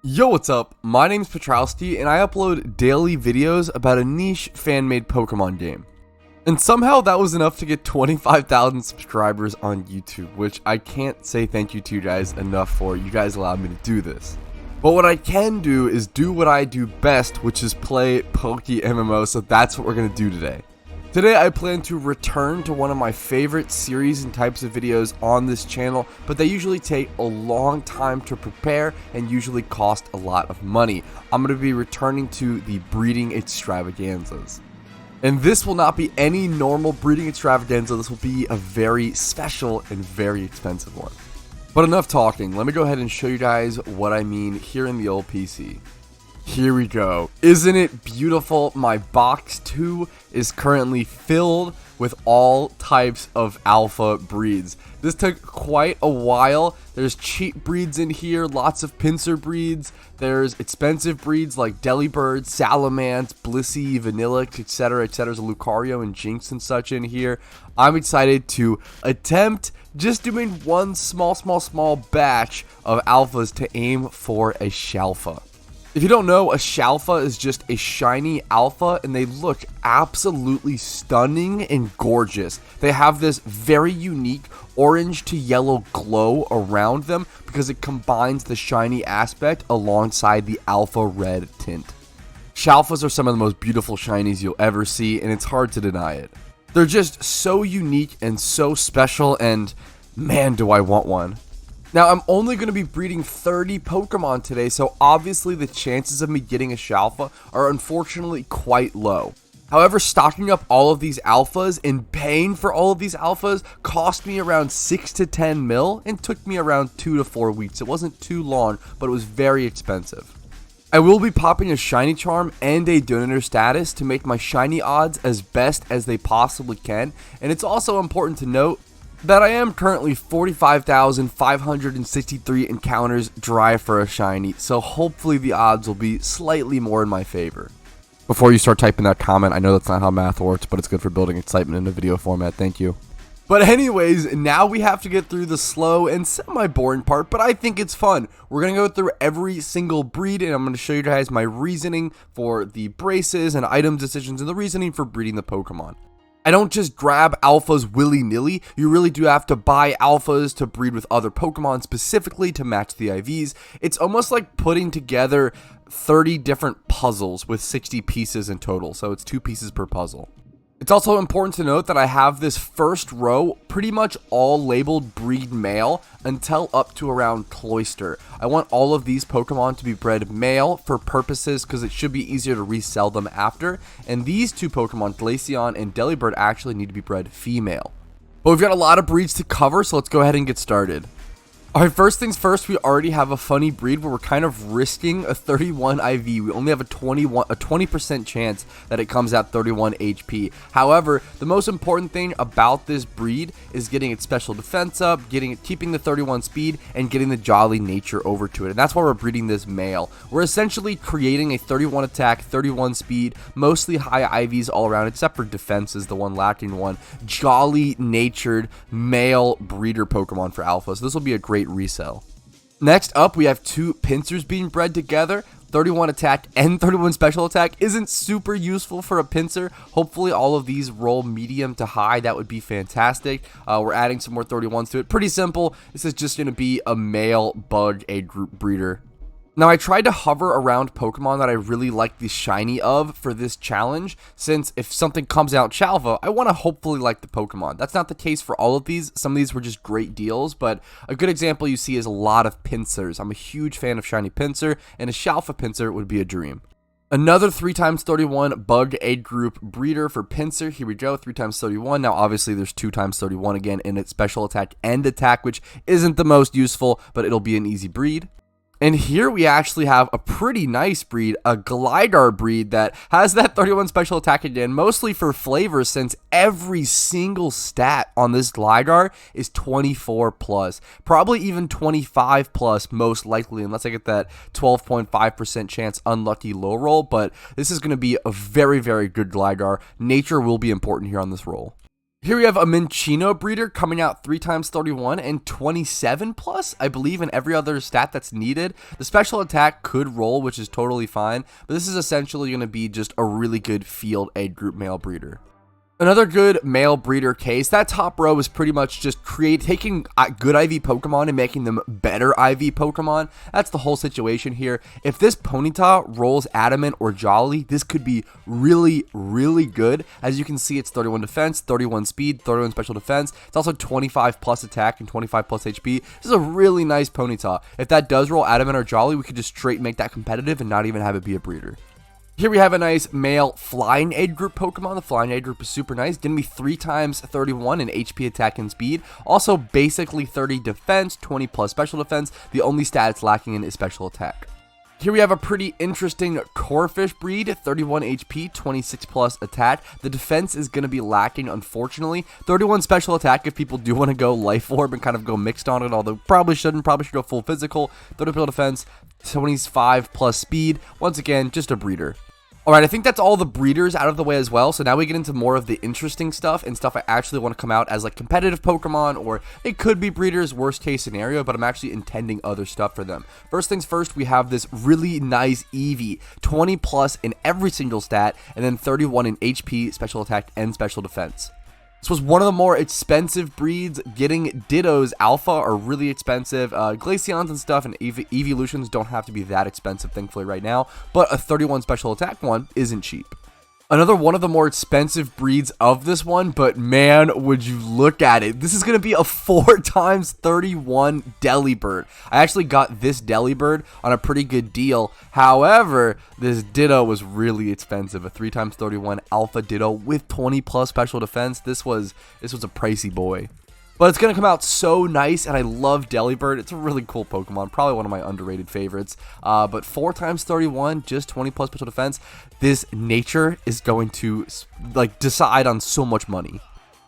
Yo, what's up? My name's Patrouski, and I upload daily videos about a niche fan-made Pokemon game. And somehow that was enough to get 25,000 subscribers on YouTube, which I can't say thank you to you guys enough for. You guys allowed me to do this. But what I can do is do what I do best, which is play PokeMMO, so that's what we're going to do today. Today I plan to return to one of my favorite series and types of videos on this channel, but they usually take a long time to prepare and usually cost a lot of money. I'm going to be returning to the breeding extravaganzas. And this will not be any normal breeding extravaganza, this will be a very special and very expensive one. But enough talking, let me go ahead and show you guys what I mean here in the old PC. Here we go. Isn't it beautiful? My box 2 is currently filled with all types of alpha breeds. This took quite a while. There's cheap breeds in here, lots of pincer breeds. There's expensive breeds like Delibird, Salamence, Blissey, Vanillish, etc. etc. There's a Lucario and Jinx and such in here. I'm excited to attempt just doing one small batch of alphas to aim for a Shalfa. If you don't know, a Shalfa is just a shiny alpha, and they look absolutely stunning and gorgeous. They have this very unique orange to yellow glow around them because it combines the shiny aspect alongside the alpha red tint. Shalfas are some of the most beautiful shinies you'll ever see, and it's hard to deny it. They're just so unique and so special, and man, do I want one. Now, I'm only going to be breeding 30 Pokemon today, so obviously the chances of me getting a Shalfa are unfortunately quite low. However, stocking up all of these alphas and paying for all of these alphas cost me around 6 to 10 mil and took me around 2 to 4 weeks. It wasn't too long, but it was very expensive. I will be popping a shiny charm and a donator status to make my shiny odds as best as they possibly can, and it's also important to note that I am currently 45,563 encounters dry for a shiny, so hopefully the odds will be slightly more in my favor. Before you start typing that comment, I know that's not how math works, but it's good for building excitement in a video format, thank you. But anyways, now we have to get through the slow and semi-boring part, but I think it's fun. We're going to go through every single breed, and I'm going to show you guys my reasoning for the braces and item decisions and the reasoning for breeding the Pokemon. I don't just grab alphas willy-nilly. You really do have to buy alphas to breed with other Pokemon specifically to match the IVs. It's almost like putting together 30 different puzzles with 60 pieces in total, so it's 2 pieces per puzzle. It's also important to note that I have this first row pretty much all labeled breed male until up to around Cloyster. I want all of these Pokemon to be bred male for purposes because it should be easier to resell them after. And these 2 Pokemon, Glaceon and Delibird, actually need to be bred female. But we've got a lot of breeds to cover, so let's go ahead and get started. Alright, first things first, we already have a funny breed where we're kind of risking a 31 IV. We only have a 20% chance that it comes out 31 HP. However, the most important thing about this breed is getting its special defense up, keeping the 31 speed, and getting the jolly nature over to it. And that's why we're breeding this male. We're essentially creating a 31 attack, 31 speed, mostly high IVs all around, except for defense is the one lacking one. Jolly natured male breeder Pokemon for alpha. So this will be a great resell. Next up, we have 2 pincers being bred together. 31 attack and 31 special attack isn't super useful for a pincer. Hopefully all of these roll medium to high. That would be fantastic. We're adding some more 31s to it. Pretty simple. This is just going to be a male bug age group breeder. Now, I tried to hover around Pokemon that I really like the shiny of for this challenge, since if something comes out Shalva, I want to hopefully like the Pokemon. That's not the case for all of these. Some of these were just great deals, but a good example you see is a lot of pincers. I'm a huge fan of shiny pincer, and a Shalfa pincer would be a dream. Another 3x31 bug age group breeder for pincer. Here we go, 3x31. Now, obviously, there's 2x31 again in its special attack and attack, which isn't the most useful, but it'll be an easy breed. And here we actually have a pretty nice breed, a Gligar breed that has that 31 special attack again, mostly for flavor since every single stat on this Gligar is 24 plus, probably even 25 plus most likely, unless I get that 12.5% chance unlucky low roll, but this is going to be a very, very good Gligar. Nature will be important here on this roll. Here we have a Minccino breeder coming out 3 times 31 and 27 plus, I believe, in every other stat that's needed. The special attack could roll, which is totally fine, but this is essentially going to be just a really good field egg group male breeder. Another good male breeder case, that top row is pretty much just taking good IV Pokemon and making them better IV Pokemon. That's the whole situation here. If this Ponyta rolls Adamant or Jolly, this could be really, really good. As you can see, it's 31 defense, 31 speed, 31 special defense. It's also 25 plus attack and 25 plus HP. This is a really nice Ponyta. If that does roll Adamant or Jolly, we could just straight make that competitive and not even have it be a breeder. Here we have a nice male Flying Egg Group Pokemon. The Flying Egg Group is super nice. Going to be 3 times 31 in HP, attack, and speed. Also, basically 30 defense, 20 plus special defense. The only stat it's lacking in is special attack. Here we have a pretty interesting Corphish breed, 31 HP, 26 plus attack. The defense is going to be lacking, unfortunately. 31 special attack if people do want to go Life Orb and kind of go mixed on it, although probably should go full physical. 30 plus defense, 25 plus speed. Once again, just a breeder. Alright, I think that's all the breeders out of the way as well, so now we get into more of the interesting stuff and stuff I actually want to come out as like competitive Pokemon, or it could be breeders, worst case scenario, but I'm actually intending other stuff for them. First things first, we have this really nice Eevee, 20 plus in every single stat, and then 31 in HP, special attack, and special defense. This was one of the more expensive breeds. Getting Dittos Alpha are really expensive. Glaceons and stuff and Evolutions don't have to be that expensive, thankfully, right now. But a 31 special attack one isn't cheap. Another one of the more expensive breeds of this one, but man, would you look at it. This is going to be a 4 times 31 Delibird. I actually got this Delibird on a pretty good deal. However, this Ditto was really expensive. A 3 times 31 Alpha Ditto with 20 plus special defense. This was a pricey boy. But it's going to come out so nice, and I love Delibird. It's a really cool Pokemon, probably one of my underrated favorites. But 4 times 31, just 20 plus special defense. This nature is going to like decide on so much money.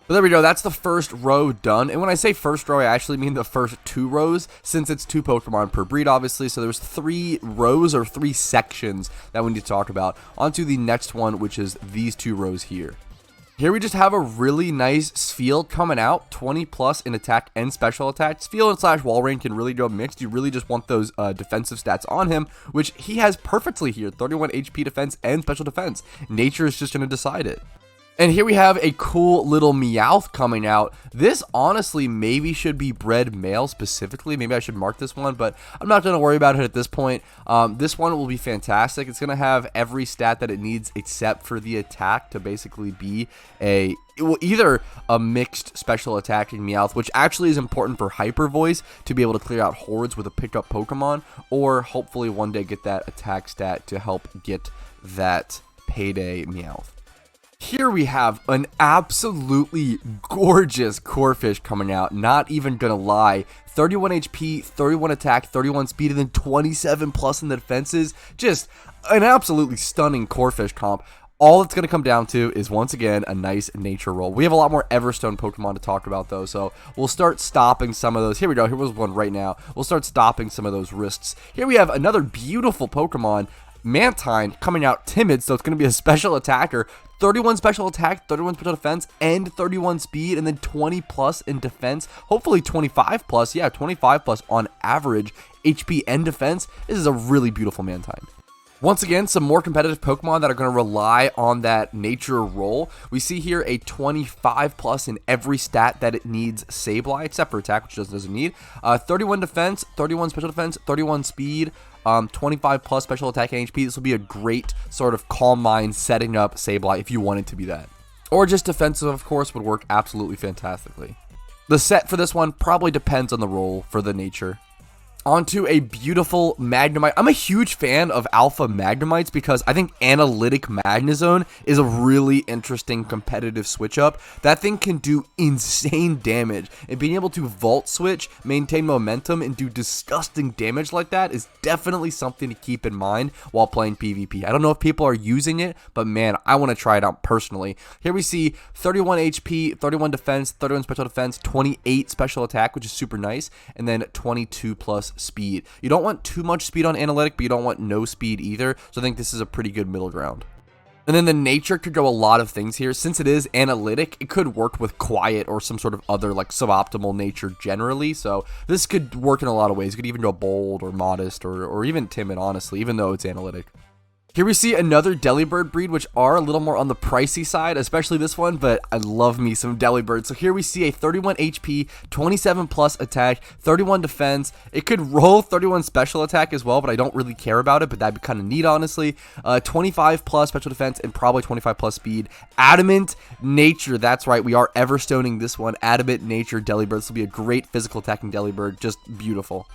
But there we go, that's the first row done. And when I say first row, I actually mean the first 2 rows, since it's 2 Pokemon per breed, obviously. So there's 3 rows or 3 sections that we need to talk about. On to the next one, which is these 2 rows here. Here we just have a really nice Spheal coming out, 20 plus in attack and special attack. Spheal and Walrein can really go mixed. You really just want those defensive stats on him, which he has perfectly here, 31 HP defense and special defense. Nature is just going to decide it. And here we have a cool little Meowth coming out. This honestly maybe should be bred male specifically. Maybe I should mark this one, but I'm not going to worry about it at this point. This one will be fantastic. It's going to have every stat that it needs except for the attack to basically be either a mixed special attacking Meowth, which actually is important for Hyper Voice to be able to clear out hordes with a pickup Pokemon, or hopefully one day get that attack stat to help get that payday Meowth. Here we have an absolutely gorgeous Corphish coming out, not even gonna lie. 31 HP, 31 attack, 31 speed, and then 27 plus in the defenses. Just an absolutely stunning Corphish comp. All it's going to come down to is, once again, a nice nature roll. We have a lot more Everstone Pokemon to talk about, though, so we'll start stopping some of those. Here we go. Here was one right now. We'll start stopping some of those risks. Here we have another beautiful Pokemon, Mantine, coming out timid, so it's going to be a special attacker. 31 special attack, 31 special defense, and 31 speed, and then 20 plus in defense. Hopefully 25 plus. Yeah, 25 plus on average HP and defense. This is a really beautiful Mantine. Once again, some more competitive Pokemon that are going to rely on that nature roll. We see here a 25 plus in every stat that it needs Sableye, except for attack, which doesn't need. 31 defense, 31 special defense, 31 speed, 25 plus special attack and HP. This will be a great sort of Calm Mind setting up Sableye if you want it to be that. Or just defensive, of course, would work absolutely fantastically. The set for this one probably depends on the roll for the nature. Onto a beautiful Magnemite. I'm a huge fan of Alpha Magnemites because I think Analytic Magnezone is a really interesting competitive switch up. That thing can do insane damage, and being able to Volt Switch, maintain momentum, and do disgusting damage like that is definitely something to keep in mind while playing PvP. I don't know if people are using it, but man, I want to try it out personally. Here we see 31 HP, 31 defense, 31 special defense, 28 special attack, which is super nice, and then 22 plus speed. You don't want too much speed on Analytic, but you don't want no speed either, so I think this is a pretty good middle ground. And then the nature could go a lot of things here. Since it is analytic, it could work with quiet or some sort of other like suboptimal nature generally. So this could work in a lot of ways. It could even go bold or modest or even timid, honestly, even though it's analytic. Here we see another Delibird breed, which are a little more on the pricey side, especially this one, but I love me some Delibird. So here we see a 31 HP, 27 plus attack, 31 defense. It could roll 31 special attack as well, but I don't really care about it, but that'd be kind of neat, honestly. 25 plus special defense and probably 25 plus speed. Adamant nature, that's right, we are Everstoning this one. Adamant nature Delibird. This will be a great physical attacking Delibird, just beautiful.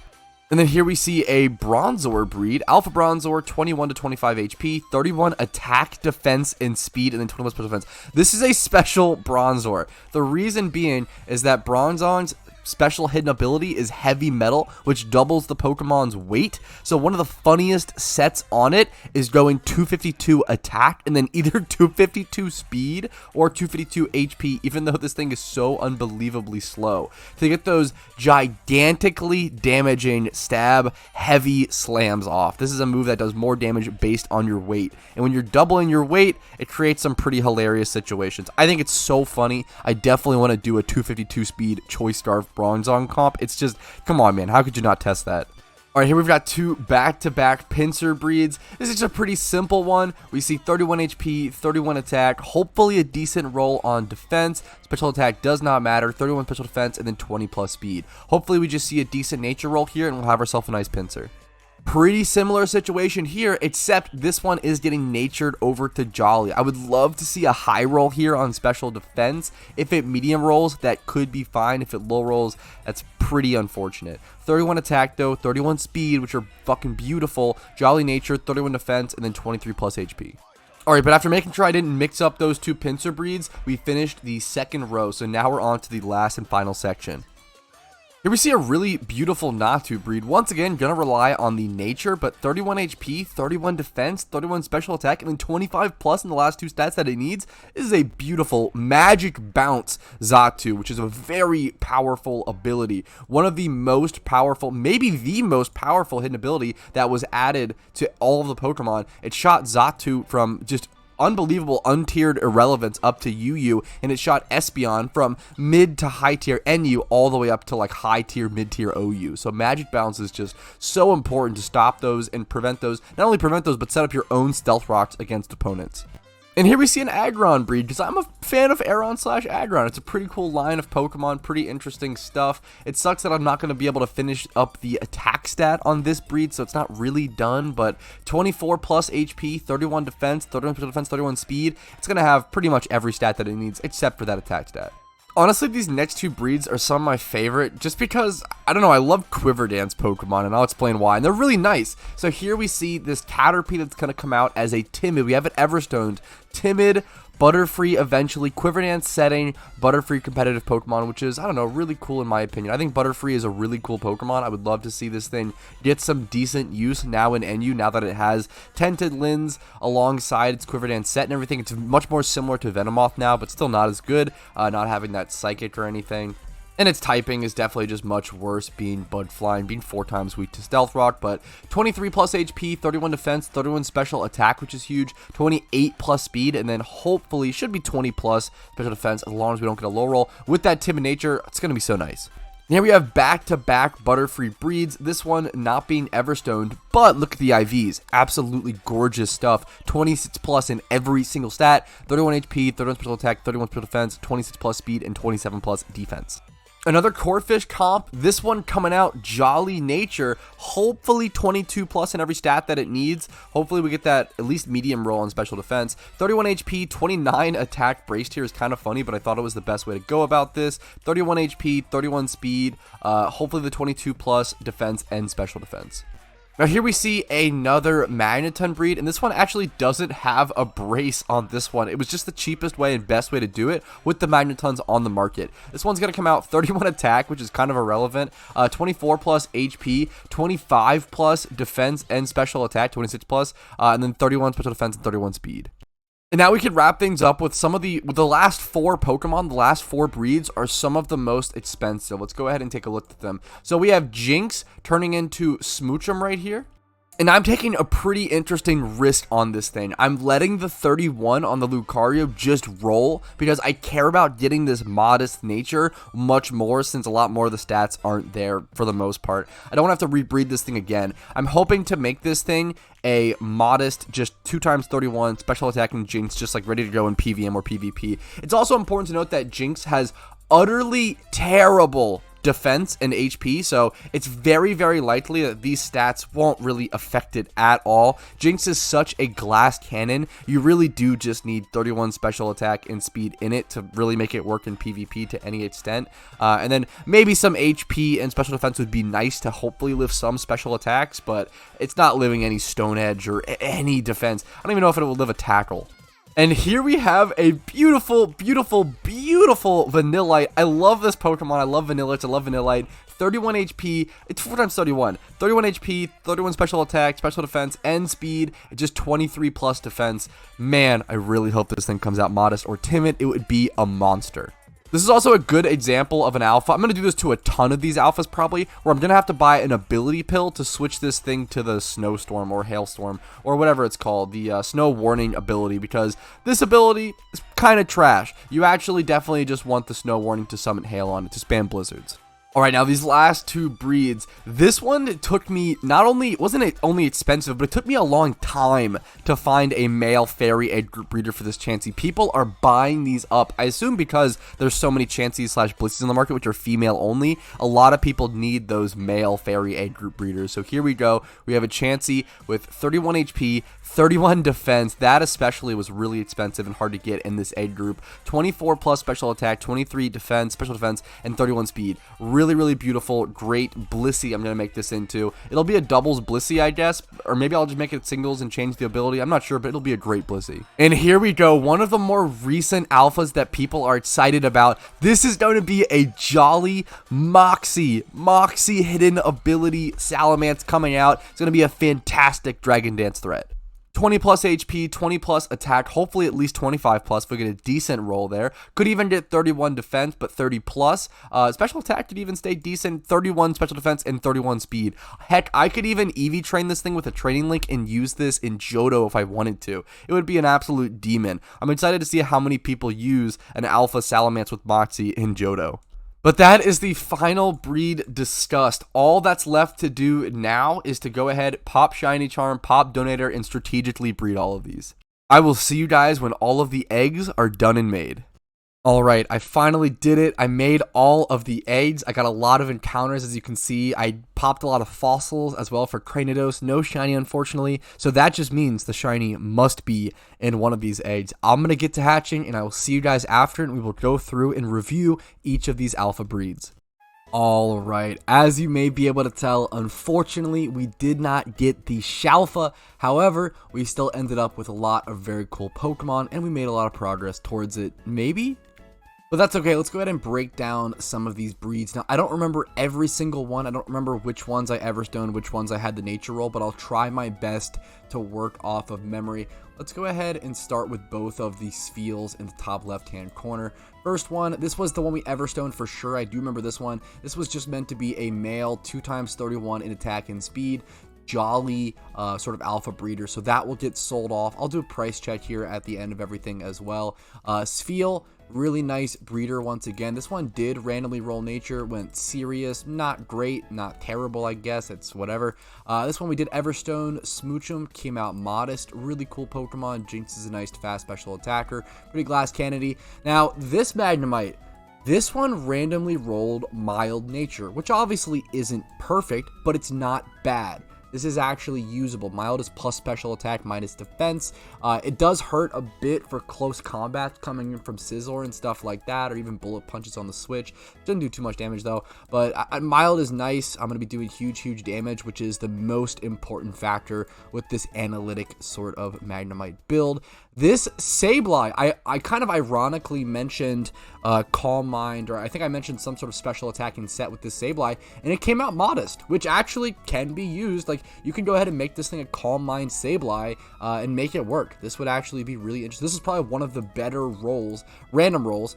And then here we see a Bronzor breed, Alpha Bronzor, 21 to 25 HP, 31 attack, defense, and speed, and then 21 special defense. This is a special Bronzor. The reason being is that Bronzor's special hidden ability is heavy metal, which doubles the Pokemon's weight. So one of the funniest sets on it is going 252 attack and then either 252 speed or 252 HP, even though this thing is so unbelievably slow. To get those gigantically damaging stab heavy slams off. This is a move that does more damage based on your weight. And when you're doubling your weight, it creates some pretty hilarious situations. I think it's so funny. I definitely want to do a 252 speed Choice Scarf Bronzong comp. It's just, come on, man. How could you not test that? All right, here we've got two back-to-back pincer breeds. This is a pretty simple one. We see 31 HP, 31 attack, hopefully a decent roll on defense. Special attack does not matter, 31 special defense, and then 20 plus speed. Hopefully we just see a decent nature roll here, and we'll have ourselves a nice pincer. Pretty similar situation here, except this one is getting natured over to Jolly. I would love to see a high roll here on special defense. If it medium rolls, that could be fine. If it low rolls, that's pretty unfortunate. 31 attack though, 31 speed, which are fucking beautiful. Jolly nature, 31 defense, and then 23 plus HP. Alright, but after making sure I didn't mix up those two pincer breeds, we finished the second row. So now we're on to the last and final section. Here we see a really beautiful Natu breed. Once again, gonna rely on the nature, but 31 HP, 31 defense, 31 special attack, and then 25 plus in the last two stats that it needs. This is a beautiful magic bounce Xatu, which is a very powerful ability. One of the most powerful, maybe the most powerful hidden ability that was added to all of the Pokemon. It shot Xatu from just unbelievable untiered irrelevance up to UU, and it shot Espeon from mid to high tier NU all the way up to like high tier, mid tier OU. So Magic Bounce is just so important to stop those and prevent those, not only prevent those, but set up your own Stealth Rocks against opponents. And here we see an Aggron breed, because I'm a fan of Aggron/Aggron. It's a pretty cool line of Pokemon, pretty interesting stuff. It sucks that I'm not going to be able to finish up the attack stat on this breed, so it's not really done, but 24 plus HP, 31 defense, 31 defense, 31 speed. It's going to have pretty much every stat that it needs, except for that attack stat. Honestly, these next two breeds are some of my favorite just because, I don't know, I love Quiver Dance Pokemon, and I'll explain why, and they're really nice. So here we see this Caterpie that's going to come out as a timid. We have it Everstoned. Timid, Butterfree eventually, Quiver Dance setting, Butterfree competitive Pokemon, which is, I don't know, really cool in my opinion. I think Butterfree is a really cool Pokemon. I would love to see this thing get some decent use now in NU, now that it has Tented Lens alongside its Quiver Dance set and everything. It's much more similar to Venomoth now, but still not as good, not having that Psychic or anything. And its typing is definitely just much worse, being Bud Flying, being 4 times weak to Stealth Rock, but 23 plus HP, 31 defense, 31 special attack, which is huge, 28 plus speed, and then hopefully should be 20 plus special defense as long as we don't get a low roll. With that timid nature, it's going to be so nice. Here we have back-to-back Butterfree breeds, this one not being Everstoned, but look at the IVs, absolutely gorgeous stuff, 26 plus in every single stat, 31 HP, 31 special attack, 31 special defense, 26 plus speed, and 27 plus defense. Another Corphish comp, this one coming out Jolly Nature, hopefully 22 plus in every stat that it needs. Hopefully we get that at least medium roll on special defense. 31 HP, 29 attack. Braced here is kind of funny, but I thought it was the best way to go about this. 31 HP, 31 speed, hopefully the 22 plus defense and special defense. Now here we see another Magneton breed, and this one actually doesn't have a brace on this one. It was just the cheapest way and best way to do it with the Magnetons on the market. This one's going to come out 31 attack, which is kind of irrelevant, 24 plus HP, 25 plus defense and special attack, 26 plus, and then 31 special defense and 31 speed. And now we can wrap things up with some of the last 4 Pokemon, the last 4 breeds are some of the most expensive. Let's go ahead and take a look at them. So we have Jinx turning into Smoochum right here. And I'm taking a pretty interesting risk on this thing. I'm letting the 31 on the Lucario just roll because I care about getting this modest nature much more, since a lot more of the stats aren't there for the most part. I don't want to have to rebreed this thing again. I'm hoping to make this thing a modest, just 2x31 special attack and Jinx, just like ready to go in PVM or PvP. It's also important to note that Jinx has utterly terrible defense and HP, so it's very, very likely that these stats won't really affect it at all. Jinx is such a glass cannon, you really do just need 31 special attack and speed in it to really make it work in PvP to any extent. And then maybe some HP and special defense would be nice to hopefully lift some special attacks, but it's not living any Stone Edge or any defense. I don't even know if it will live a tackle. And here we have a beautiful, beautiful, beautiful Vanillite. I love this Pokemon. I love Vanillites. I love Vanillite. 31 HP. It's 4x31. 31 HP, 31 special attack, special defense, and speed. Just 23 plus defense. Man, I really hope this thing comes out modest or timid. It would be a monster. This is also a good example of an alpha. I'm going to do this to a ton of these alphas probably, where I'm going to have to buy an ability pill to switch this thing to the snowstorm or hailstorm or whatever it's called, the snow warning ability, because this ability is kind of trash. You actually definitely just want the snow warning to summon hail on it, to spam blizzards. Alright, now these last two breeds, this one took me, not only, wasn't it only expensive, but it took me a long time to find a male fairy egg group breeder for this Chansey. People are buying these up, I assume because there's so many Chanseys slash Blissies in the market, which are female only. A lot of people need those male fairy egg group breeders. So here we go, we have a Chansey with 31 HP, 31 defense. That especially was really expensive and hard to get in this egg group. 24 plus special attack, 23 defense, special defense, and 31 speed. Really, really beautiful, great Blissey I'm going to make this into. It'll be a doubles Blissey, I guess, or maybe I'll just make it singles and change the ability. I'm not sure, but it'll be a great Blissey. And here we go, one of the more recent alphas that people are excited about. This is going to be a Jolly Moxie hidden ability Salamence coming out. It's going to be a fantastic Dragon Dance threat. 20 plus HP, 20 plus attack, hopefully at least 25 plus if we get a decent roll there. Could even get 31 defense, but 30 plus. Special attack could even stay decent, 31 special defense and 31 speed. Heck, I could even EV train this thing with a training link and use this in Johto if I wanted to. It would be an absolute demon. I'm excited to see how many people use an Alpha Salamence with Moxie in Johto. But that is the final breed discussed. All that's left to do now is to go ahead, pop Shiny Charm, pop Donator, and strategically breed all of these. I will see you guys when all of the eggs are done and made. Alright, I finally did it. I made all of the eggs. I got a lot of encounters, as you can see. I popped a lot of fossils as well for Cranidos. No shiny, unfortunately. So that just means the shiny must be in one of these eggs. I'm going to get to hatching, and I will see you guys after, and we will go through and review each of these alpha breeds. Alright, as you may be able to tell, unfortunately, we did not get the Shalfa. However, we still ended up with a lot of very cool Pokemon, and we made a lot of progress towards it, maybe? But that's okay, let's go ahead and break down some of these breeds. Now, I don't remember every single one. I don't remember which ones I Everstone, which ones I had the nature roll, but I'll try my best to work off of memory. Let's go ahead and start with both of these Spheals in the top left-hand corner. First one, this was the one we Everstone for sure. I do remember this one. This was just meant to be a male 2x31 in attack and speed. Jolly sort of alpha breeder, so that will get sold off. I'll do a price check here at the end of everything as well. Spheal, really nice breeder once again. This one did randomly roll nature, went serious, not great, not terrible, I guess, it's whatever. This one we did Everstone, Smoochum, came out modest, really cool Pokemon. Jinx is a nice fast special attacker, pretty glass cannony. Now this Magnemite, this one randomly rolled mild nature, which obviously isn't perfect, but it's not bad. This is actually usable. Mild is plus special attack, minus defense. It does hurt a bit for close combat coming in from Scizor and stuff like that, or even bullet punches on the switch. Doesn't do too much damage though, but mild is nice. I'm going to be doing huge damage, which is the most important factor with this analytic sort of Magnemite build. This Sableye, I kind of ironically mentioned Calm Mind, or I think I mentioned some sort of special attacking set with this Sableye, and it came out modest, which actually can be used. Like, you can go ahead and make this thing a Calm Mind Sableye and make it work. This would actually be really interesting. This is probably one of the better rolls, random rolls,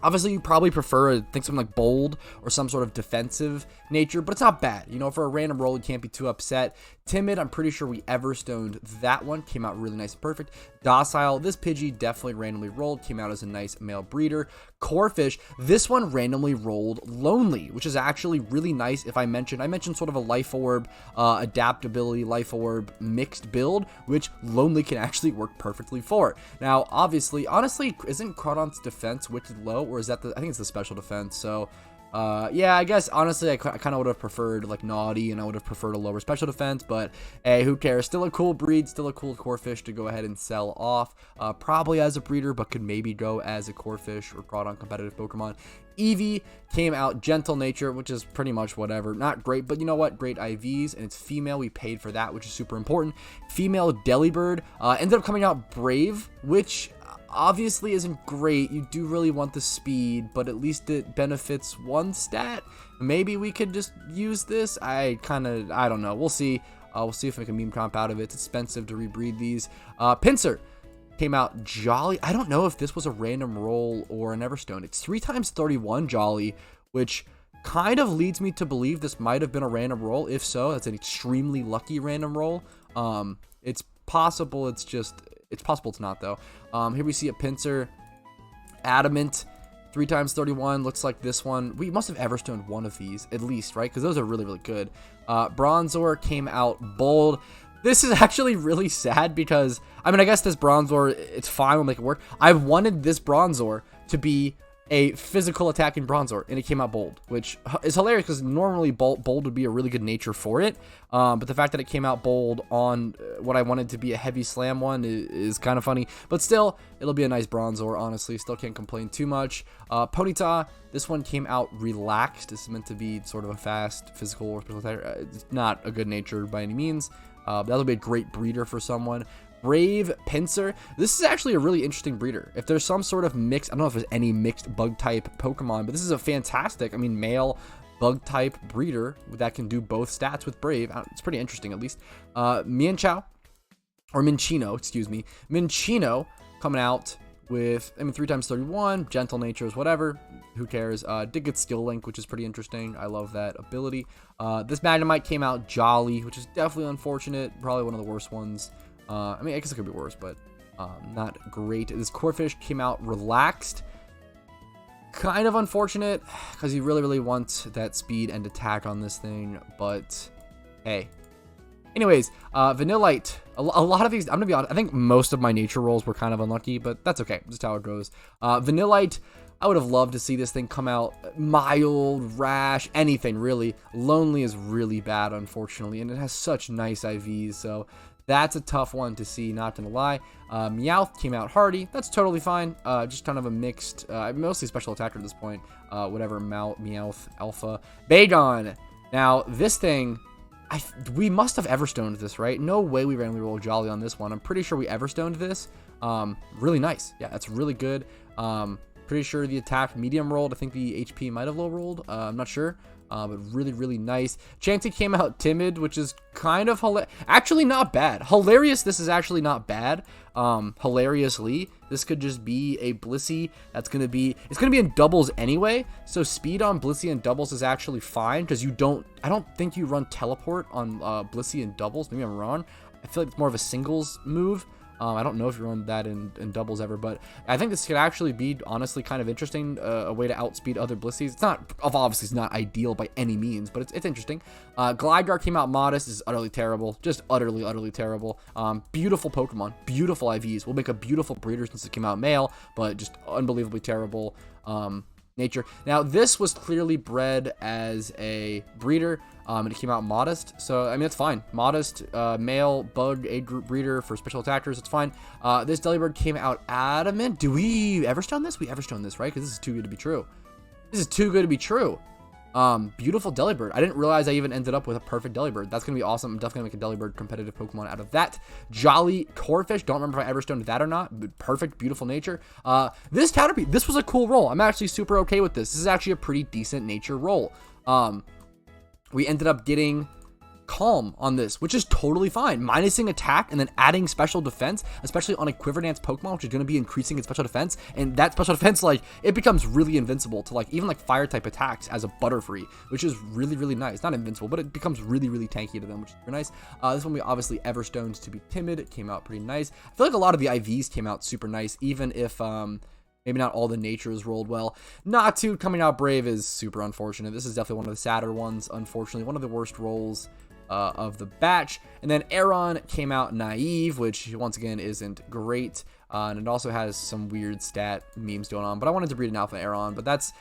Obviously, you probably prefer, I think, something like bold or some sort of defensive nature, but it's not bad. You know, for a random roll, you can't be too upset. Timid, I'm pretty sure we Everstoned that one. Came out really nice and perfect. Docile, this Pidgey definitely randomly rolled. Came out as a nice male breeder. Corfish, this one randomly rolled Lonely, which is actually really nice. I mentioned sort of a Life Orb, adaptability, Life Orb mixed build, which Lonely can actually work perfectly for. Now, obviously, honestly, isn't Crawdon's defense wicked low, or is that I think it's the special defense, so... yeah, I guess, honestly, I kind of would have preferred, like, Naughty, and I would have preferred a lower special defense, but, hey, who cares? Still a cool breed, still a cool Corfish to go ahead and sell off, probably as a breeder, but could maybe go as a Corfish or Crawdon competitive Pokemon. Eevee came out Gentle Nature, which is pretty much whatever. Not great, but you know what? Great IVs, and it's female. We paid for that, which is super important. Female Delibird ended up coming out Brave, which... obviously isn't great. You do really want the speed, but at least it benefits one stat. Maybe we could just use this. I don't know. We'll see. We'll see if we can meme comp out of it. It's expensive to rebreed these. Pinsir came out Jolly. I don't know if this was a random roll or an Everstone. It's 3x31 Jolly, which kind of leads me to believe this might have been a random roll. If so, that's an extremely lucky random roll. It's possible it's possible it's not, though. Here we see a Pinsir, Adamant, 3x31. Looks like this one. We must have Everstoned one of these, at least, right? Because those are really, really good. Bronzor came out Bold. This is actually really sad because, I mean, I guess this Bronzor, it's fine. We'll make it work. I wanted this Bronzor to be a physical attacking Bronzor, and it came out Bold, which is hilarious because normally Bold would be a really good nature for it, but the fact that it came out Bold on what I wanted to be a heavy slam one is kind of funny, but still, it'll be a nice Bronzor, honestly. Still can't complain too much. Ponyta, this one came out Relaxed. This is meant to be sort of a fast physical or special attacker. It's not a good nature by any means. That'll be a great breeder for someone. Brave Pinsir. This is actually a really interesting breeder. If there's some sort of mix, I don't know if there's any mixed bug type Pokemon, but this is a fantastic, I mean, male bug type breeder that can do both stats with Brave. It's pretty interesting, at least. Minchino, excuse me. Minchino coming out with, I mean, 3x31, Gentle Natures, whatever. Who cares? Did get Skill Link, which is pretty interesting. I love that ability. This Magnemite came out Jolly, which is definitely unfortunate. Probably one of the worst ones. I mean, I guess it could be worse, but not great. This Corfish came out Relaxed. Kind of unfortunate, because you really, really want that speed and attack on this thing, but hey. Anyways, Vanillite. A lot of these, I'm going to be honest, I think most of my nature rolls were kind of unlucky, but that's okay. Just how it goes. Vanillite, I would have loved to see this thing come out mild, rash, anything, really. Lonely is really bad, unfortunately, and it has such nice IVs, so... that's a tough one to see, not gonna lie. Meowth came out Hardy. That's totally fine. Just kind of a mixed, mostly special attacker at this point. Whatever, Meowth, Alpha. Bagon. Now, this thing, we must have Everstoned this, right? No way we randomly rolled Jolly on this one. I'm pretty sure we Everstoned this. Really nice. Yeah, that's really good. Pretty sure the attack medium rolled. I think the HP might have low rolled. I'm not sure. But really, really nice. Chansey came out Timid, which is kind of actually not bad. Hilarious, this is actually not bad. Hilariously, this could just be a Blissey that's going to be, it's going to be in doubles anyway, so speed on Blissey and doubles is actually fine, because I don't think you run Teleport on Blissey and doubles. Maybe I'm wrong. I feel like it's more of a singles move. I don't know if you run that in doubles ever, but I think this could actually be honestly kind of interesting, a way to outspeed other Blissies. It's not, obviously it's not ideal by any means, but it's interesting. Gligar came out Modest. Is utterly terrible, just utterly, utterly terrible. Beautiful Pokemon, beautiful IVs. We'll make a beautiful breeder since it came out male, but just unbelievably terrible nature. Now, this was clearly bred as a breeder, and it came out Modest, so, I mean, it's fine. Modest, male, bug, age group breeder for special attackers, it's fine. This Delibird came out Adamant. Do we Everstone this? We Everstone this, right? Because this is too good to be true. This is too good to be true. Beautiful Delibird. I didn't realize I even ended up with a perfect Delibird. That's going to be awesome. I'm definitely going to make a Delibird competitive Pokemon out of that. Jolly Corfish. Don't remember if I Everstoned that or not, but perfect, beautiful nature. This Caterpie, this was a cool roll. I'm actually super okay with this. This is actually a pretty decent nature roll. We ended up getting calm on this, which is totally fine. Minusing attack and then adding special defense, especially on a Quiver Dance Pokemon, which is going to be increasing its special defense. And that special defense, like, it becomes really invincible to, like, even like fire type attacks as a Butterfree, which is really, really nice. Not invincible, but it becomes really, really tanky to them, which is very nice. This one, we obviously Everstones to be timid. It came out pretty nice. I feel like a lot of the IVs came out super nice, even if, maybe not all the natures rolled well. Natu coming out Brave is super unfortunate. This is definitely one of the sadder ones, unfortunately. One of the worst rolls of the batch. And then Aeron came out Naive, which once again isn't great. And it also has some weird stat memes going on. But I wanted to breed an Alpha Aeron, but that's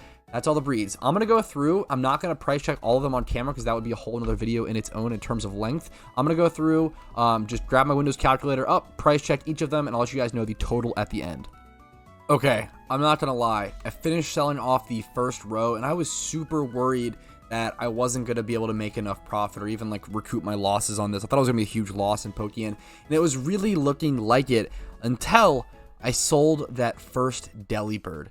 all the breeds. I'm going to go through. I'm not going to price check all of them on camera because that would be a whole another video in its own in terms of length. I'm going to go through, just grab my Windows calculator up, price check each of them, and I'll let you guys know the total at the end. Okay, I'm not gonna lie. I finished selling off the first row, and I was super worried that I wasn't gonna be able to make enough profit or even like recoup my losses on this. I thought it was gonna be a huge loss in Pokeyen, and it was really looking like it until I sold that first Delibird.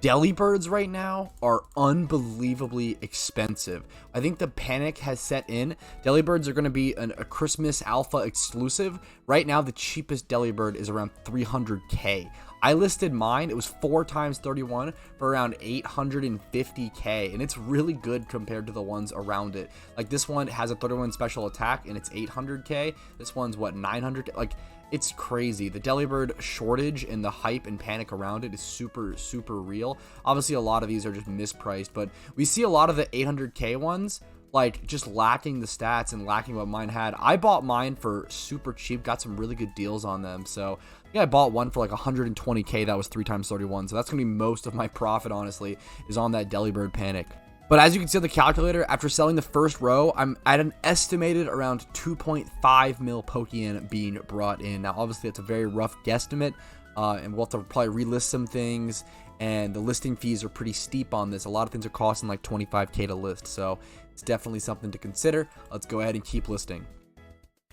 Delibirds right now are unbelievably expensive. I think the panic has set in. Delibirds are going to be a Christmas Alpha exclusive. Right now, the cheapest Delibird is around 300k. I listed mine. It was 4 times 31 for around 850k, and it's really good compared to the ones around it. Like this one has a 31 special attack, and it's 800k. This one's what, 900k? Like, it's crazy. The Delibird shortage and the hype and panic around it is super, super real. Obviously, a lot of these are just mispriced, but we see a lot of the 800k ones like just lacking the stats and lacking what mine had. I bought mine for super cheap, got some really good deals on them. So yeah, I bought one for like 120k. That was 3 times 31. So that's gonna be most of my profit, honestly, is on that Delibird panic. But as you can see on the calculator, after selling the first row, I'm at an estimated around 2.5 mil Pokeyen being brought in. Now, obviously, it's a very rough guesstimate, and we'll have to probably relist some things, and the listing fees are pretty steep on this. A lot of things are costing like 25k to list, so it's definitely something to consider. Let's go ahead and keep listing.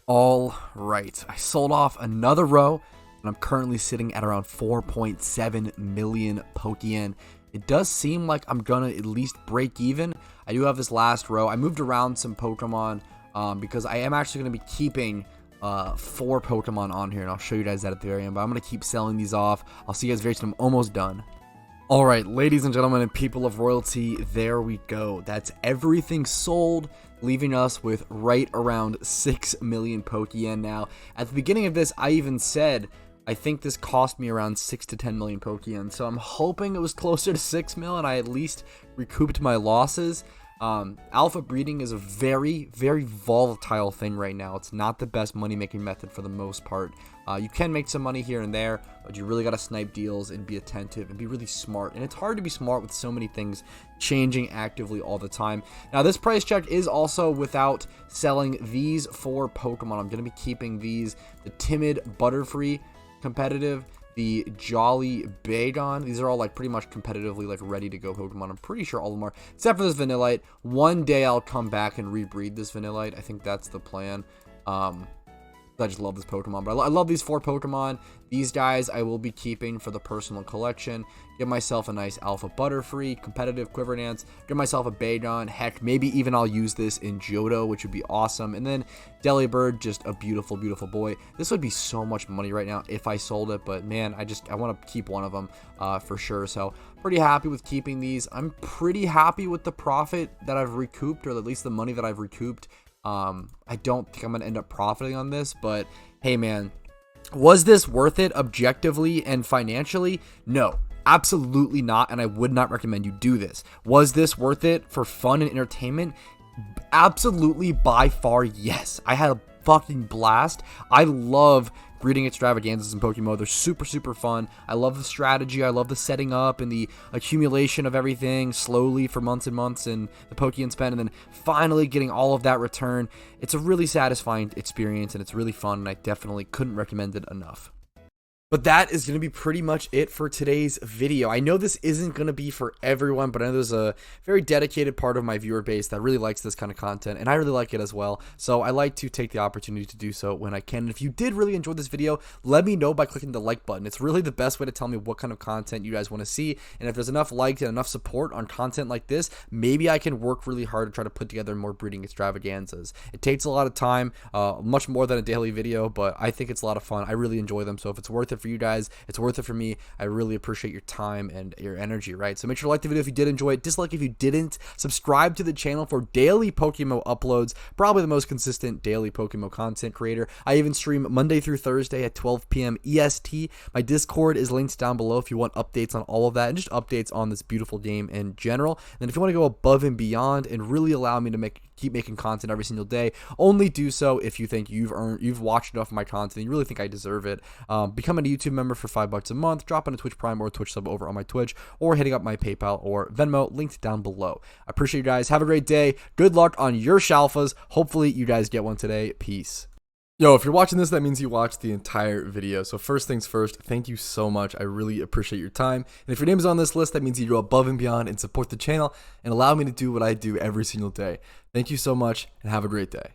All right, I sold off another row, and I'm currently sitting at around 4.7 million Pokeyen. It does seem like I'm gonna at least break even. I do have this last row. I moved around some Pokemon because I am actually gonna be keeping 4 Pokemon on here, and I'll show you guys that at the very end. But I'm gonna keep selling these off. I'll see you guys very soon. I'm almost done. All right, ladies and gentlemen and people of royalty, there we go. That's everything sold, leaving us with right around 6 million Pokeyen now. At the beginning of this, I even said I think this cost me around 6 to 10 million Pokeyen, so I'm hoping it was closer to 6 mil and I at least recouped my losses. Alpha breeding is a very, very volatile thing right now. It's not the best money-making method for the most part. You can make some money here and there, but you really got to snipe deals and be attentive and be really smart. And it's hard to be smart with so many things changing actively all the time. Now, this price check is also without selling these 4 Pokemon. I'm going to be keeping these, the Timid Butterfree, competitive, the Jolly Bagon. These are all like pretty much competitively like ready to go Pokemon. I'm pretty sure all of them are, except for this Vanillite. One day I'll come back and rebreed this Vanillite. I think that's the plan. I just love this Pokemon, but I love these 4 Pokemon. These guys I will be keeping for the personal collection. Get myself a nice Alpha Butterfree, competitive Quiver Dance. Get myself a Bagon. Heck, maybe even I'll use this in Johto, which would be awesome. And then Delibird, just a beautiful, beautiful boy. This would be so much money right now if I sold it, but man, I want to keep one of them for sure. So pretty happy with keeping these. I'm pretty happy with the profit that I've recouped, or at least the money that I've recouped. I don't think I'm going to end up profiting on this, but hey man, was this worth it objectively and financially? No, absolutely not, and I would not recommend you do this. Was this worth it for fun and entertainment? Absolutely, by far, yes. I had a fucking blast. I love breeding extravaganzas in PokeMMO. They're super, super fun. I love the strategy. I love the setting up and the accumulation of everything slowly for months and months and the Pokeyen spend, and then finally getting all of that return. It's a really satisfying experience, and it's really fun, and I definitely couldn't recommend it enough. But that is going to be pretty much it for today's video. I know this isn't going to be for everyone, but I know there's a very dedicated part of my viewer base that really likes this kind of content, and I really like it as well. So I like to take the opportunity to do so when I can. And if you did really enjoy this video, let me know by clicking the like button. It's really the best way to tell me what kind of content you guys want to see. And if there's enough likes and enough support on content like this, maybe I can work really hard to try to put together more breeding extravaganzas. It takes a lot of time, much more than a daily video, but I think it's a lot of fun. I really enjoy them. So if it's worth it for you guys, it's worth it for me. I really appreciate your time and your energy, right? So make sure to like the video if you did enjoy it, dislike if you didn't, subscribe to the channel for daily PokeMMO uploads, probably the most consistent daily PokeMMO content creator. I even stream Monday through Thursday at 12 p.m. EST. My Discord is linked down below if you want updates on all of that and just updates on this beautiful game in general. And if you want to go above and beyond and really allow me to keep making content every single day, only do so if you think you've watched enough of my content and you really think I deserve it. Become a YouTube member for $5 a month, drop in a Twitch Prime or a Twitch sub over on my Twitch, or hitting up my PayPal or Venmo, linked down below. I appreciate you guys. Have a great day. Good luck on your Shalfas. Hopefully you guys get one today. Peace. Yo, if you're watching this, that means you watched the entire video. So first things first, thank you so much. I really appreciate your time. And if your name is on this list, that means you go above and beyond and support the channel and allow me to do what I do every single day. Thank you so much and have a great day.